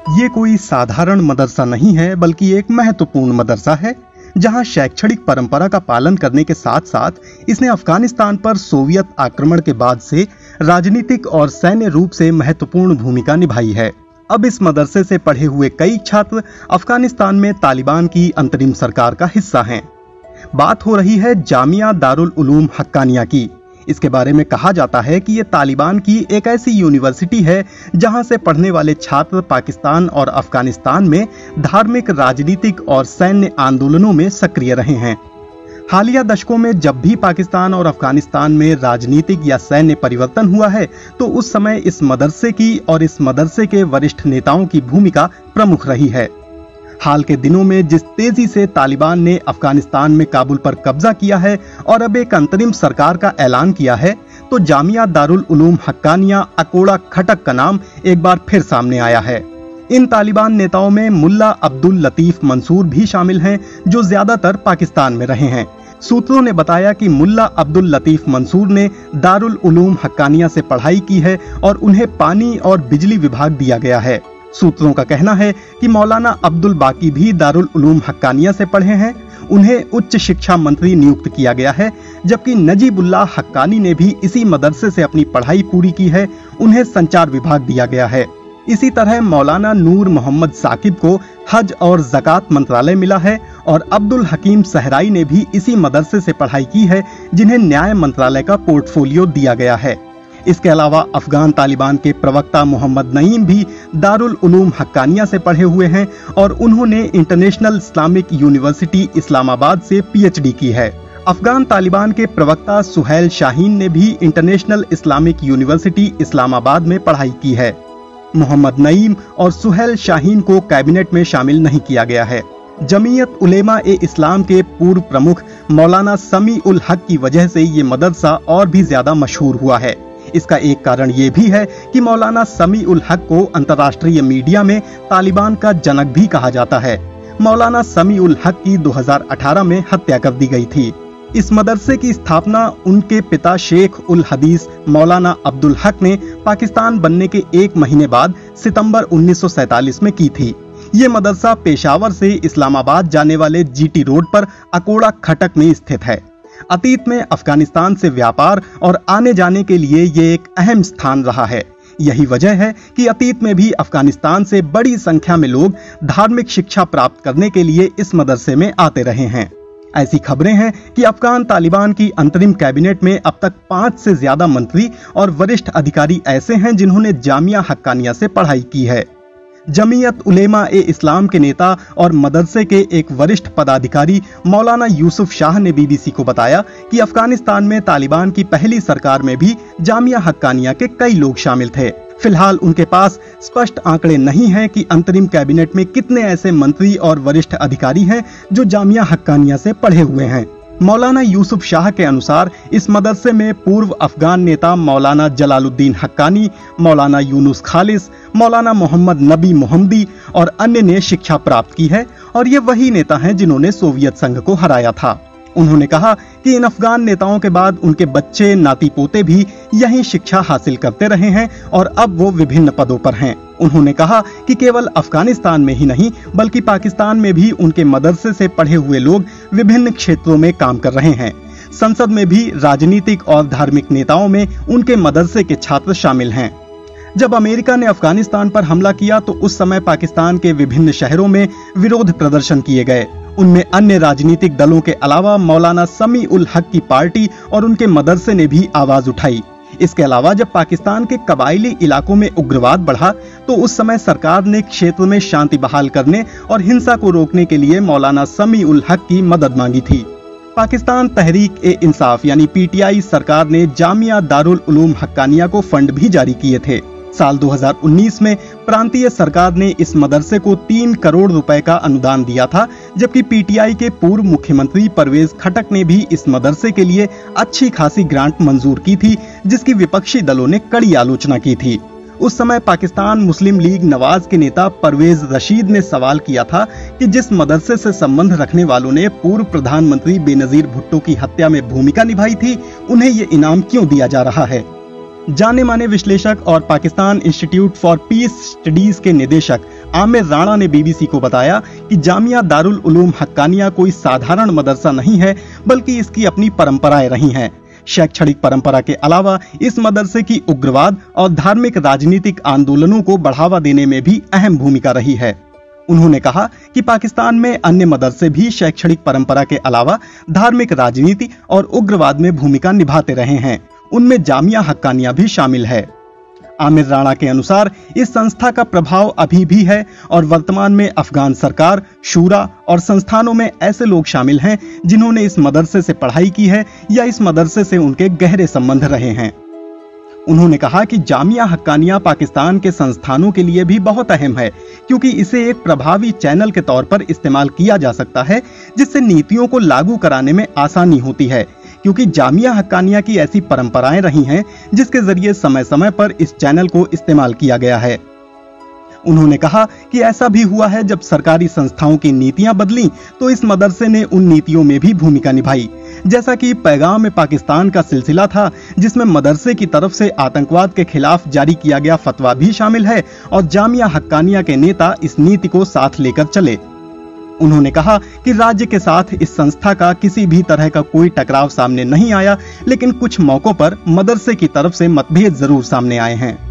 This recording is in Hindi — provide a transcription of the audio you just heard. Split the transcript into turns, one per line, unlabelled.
ये कोई साधारण मदरसा नहीं है, बल्कि एक महत्वपूर्ण मदरसा है जहां शैक्षणिक परंपरा का पालन करने के साथ साथ इसने अफगानिस्तान पर सोवियत आक्रमण के बाद से राजनीतिक और सैन्य रूप से महत्वपूर्ण भूमिका निभाई है। अब इस मदरसे से पढ़े हुए कई छात्र अफगानिस्तान में तालिबान की अंतरिम सरकार का हिस्सा हैं। बात हो रही है जामिया दारुल उलूम हक्कानिया की। इसके बारे में कहा जाता है कि ये तालिबान की एक ऐसी यूनिवर्सिटी है जहां से पढ़ने वाले छात्र पाकिस्तान और अफगानिस्तान में धार्मिक, राजनीतिक और सैन्य आंदोलनों में सक्रिय रहे हैं। हालिया दशकों में जब भी पाकिस्तान और अफगानिस्तान में राजनीतिक या सैन्य परिवर्तन हुआ है तो उस समय इस मदरसे की और इस मदरसे के वरिष्ठ नेताओं की भूमिका प्रमुख रही है। हाल के दिनों में जिस तेजी से तालिबान ने अफगानिस्तान में काबुल पर कब्जा किया है और अब एक अंतरिम सरकार का ऐलान किया है, तो जामिया दारुल उलूम हक्कानिया अकोड़ा खटक का नाम एक बार फिर सामने आया है। इन तालिबान नेताओं में मुल्ला अब्दुल लतीफ मंसूर भी शामिल हैं, जो ज्यादातर पाकिस्तान में रहे हैं। सूत्रों ने बताया कि मुल्ला अब्दुल लतीफ मंसूर ने दारुल उलूम हक्कानिया से पढ़ाई की है और उन्हें पानी और बिजली विभाग दिया गया है। सूत्रों का कहना है कि मौलाना अब्दुल बाकी भी दारुल उलूम हक्कानिया से पढ़े हैं। उन्हें उच्च शिक्षा मंत्री नियुक्त किया गया है, जबकि नजीबुल्लाह हक्कानी ने भी इसी मदरसे से अपनी पढ़ाई पूरी की है। उन्हें संचार विभाग दिया गया है। इसी तरह मौलाना नूर मोहम्मद साकिब को हज और ज़कात मंत्रालय मिला है और अब्दुल हकीम सहराई ने भी इसी मदरसे से पढ़ाई की है, जिन्हें न्याय मंत्रालय का पोर्टफोलियो दिया गया है। इसके अलावा अफगान तालिबान के प्रवक्ता मोहम्मद नईम भी दारुल उलूम हक्कानिया से पढ़े हुए हैं और उन्होंने इंटरनेशनल इस्लामिक यूनिवर्सिटी इस्लामाबाद से पीएचडी की है। अफगान तालिबान के प्रवक्ता सुहैल शाहीन ने भी इंटरनेशनल इस्लामिक यूनिवर्सिटी इस्लामाबाद में पढ़ाई की है। मोहम्मद नईम और सुहैल शाहीन को कैबिनेट में शामिल नहीं किया गया है। जमीयत उलेमा ए इस्लाम के पूर्व प्रमुख मौलाना समी उल हक की वजह से ये मदरसा और भी ज्यादा मशहूर हुआ है। इसका एक कारण ये भी है कि मौलाना समी उल हक को अंतर्राष्ट्रीय मीडिया में तालिबान का जनक भी कहा जाता है। मौलाना समी उल हक की 2018 में हत्या कर दी गई थी। इस मदरसे की स्थापना उनके पिता शेख उल हदीस मौलाना अब्दुल हक ने पाकिस्तान बनने के एक महीने बाद सितंबर 1947 में की थी। ये मदरसा पेशावर से इस्लामाबाद जाने वाले जीटी रोड पर अकोड़ा खटक में स्थित है। अतीत में अफगानिस्तान से व्यापार और आने जाने के लिए ये एक अहम स्थान रहा है। यही वजह है कि अतीत में भी अफगानिस्तान से बड़ी संख्या में लोग धार्मिक शिक्षा प्राप्त करने के लिए इस मदरसे में आते रहे हैं। ऐसी खबरें हैं कि अफगान तालिबान की अंतरिम कैबिनेट में अब तक 5 से ज्यादा मंत्री और वरिष्ठ अधिकारी ऐसे हैं जिन्होंने जामिया हक्कानिया से पढ़ाई की है। जमीयत उलेमा ए इस्लाम के नेता और मदरसे के एक वरिष्ठ पदाधिकारी मौलाना यूसुफ शाह ने बीबीसी को बताया कि अफगानिस्तान में तालिबान की पहली सरकार में भी जामिया हक्कानिया के कई लोग शामिल थे। फिलहाल उनके पास स्पष्ट आंकड़े नहीं हैं कि अंतरिम कैबिनेट में कितने ऐसे मंत्री और वरिष्ठ अधिकारी हैं जो जामिया हक्कानिया से पढ़े हुए हैं। मौलाना यूसुफ शाह के अनुसार इस मदरसे में पूर्व अफगान नेता मौलाना जलालुद्दीन हक्कानी, मौलाना यूनुस खालिस, मौलाना मोहम्मद नबी मोहम्मदी और अन्य ने शिक्षा प्राप्त की है और ये वही नेता हैं जिन्होंने सोवियत संघ को हराया था। उन्होंने कहा कि इन अफगान नेताओं के बाद उनके बच्चे, नाती पोते भी यहीं शिक्षा हासिल करते रहे हैं और अब वो विभिन्न पदों पर हैं। उन्होंने कहा कि केवल अफगानिस्तान में ही नहीं बल्कि पाकिस्तान में भी उनके मदरसे से पढ़े हुए लोग विभिन्न क्षेत्रों में काम कर रहे हैं। संसद में भी राजनीतिक और धार्मिक नेताओं में उनके मदरसे के छात्र शामिल हैं। जब अमेरिका ने अफगानिस्तान पर हमला किया तो उस समय पाकिस्तान के विभिन्न शहरों में विरोध प्रदर्शन किए गए। उनमें अन्य राजनीतिक दलों के अलावा मौलाना समी उल हक की पार्टी और उनके मदरसे ने भी आवाज उठाई। इसके अलावा जब पाकिस्तान के कबायली इलाकों में उग्रवाद बढ़ा तो उस समय सरकार ने क्षेत्र में शांति बहाल करने और हिंसा को रोकने के लिए मौलाना समी उल हक की मदद मांगी थी। पाकिस्तान तहरीक ए इंसाफ यानी पीटीआई सरकार ने जामिया दारुल उलूम हक्कानिया को फंड भी जारी किए थे। साल 2019 में प्रांतीय सरकार ने इस मदरसे को 3 करोड़ रुपए का अनुदान दिया था, जबकि पीटीआई के पूर्व मुख्यमंत्री परवेज खटक ने भी इस मदरसे के लिए अच्छी खासी ग्रांट मंजूर की थी, जिसकी विपक्षी दलों ने कड़ी आलोचना की थी। उस समय पाकिस्तान मुस्लिम लीग नवाज के नेता परवेज रशीद ने सवाल किया था कि जिस मदरसे से संबंध रखने वालों ने पूर्व प्रधानमंत्री बेनजीर भुट्टो की हत्या में भूमिका निभाई थी, उन्हें ये इनाम क्यों दिया जा रहा है। जाने माने विश्लेषक और Pakistan institute for piece studies के निदेशक आमिर राणा ने बीबीसी को बताया कि जामिया दारुल उलूम हक्कानिया कोई साधारण मदरसा नहीं है, बल्कि इसकी अपनी परंपराएं रही हैं। शैक्षणिक परंपरा के अलावा इस मदरसे की उग्रवाद और धार्मिक राजनीतिक आंदोलनों को बढ़ावा देने में भी अहम भूमिका रही है। उन्होंने कहा कि पाकिस्तान में अन्य मदरसे भी शैक्षणिक परंपरा के अलावा धार्मिक राजनीति और उग्रवाद में भूमिका निभाते रहे हैं, उनमें जामिया हक्कानिया भी शामिल है। आमिर राणा के अनुसार इस संस्था का प्रभाव अभी भी है और वर्तमान में अफगान सरकार, शूरा और संस्थानों में ऐसे लोग शामिल हैं जिन्होंने इस मदरसे से पढ़ाई की है या इस मदरसे से उनके गहरे संबंध रहे हैं। उन्होंने कहा कि जामिया हक्कानिया पाकिस्तान के संस्थानों के लिए भी बहुत अहम है, क्योंकि इसे एक प्रभावी चैनल के तौर पर इस्तेमाल किया जा सकता है, जिससे नीतियों को लागू कराने में आसानी होती है, क्योंकि जामिया हक्कानिया की ऐसी परंपराएं रही हैं जिसके जरिए समय समय पर इस चैनल को इस्तेमाल किया गया है। उन्होंने कहा कि ऐसा भी हुआ है जब सरकारी संस्थाओं की नीतियां बदली तो इस मदरसे ने उन नीतियों में भी भूमिका निभाई, जैसा कि पैगाम में पाकिस्तान का सिलसिला था, जिसमें मदरसे की तरफ से आतंकवाद के खिलाफ जारी किया गया फतवा भी शामिल है और जामिया हक्कानिया के नेता इस नीति को साथ लेकर चले। उन्होंने कहा कि राज्य के साथ इस संस्था का किसी भी तरह का कोई टकराव सामने नहीं आया, लेकिन कुछ मौकों पर मदरसे की तरफ से मतभेद जरूर सामने आए हैं।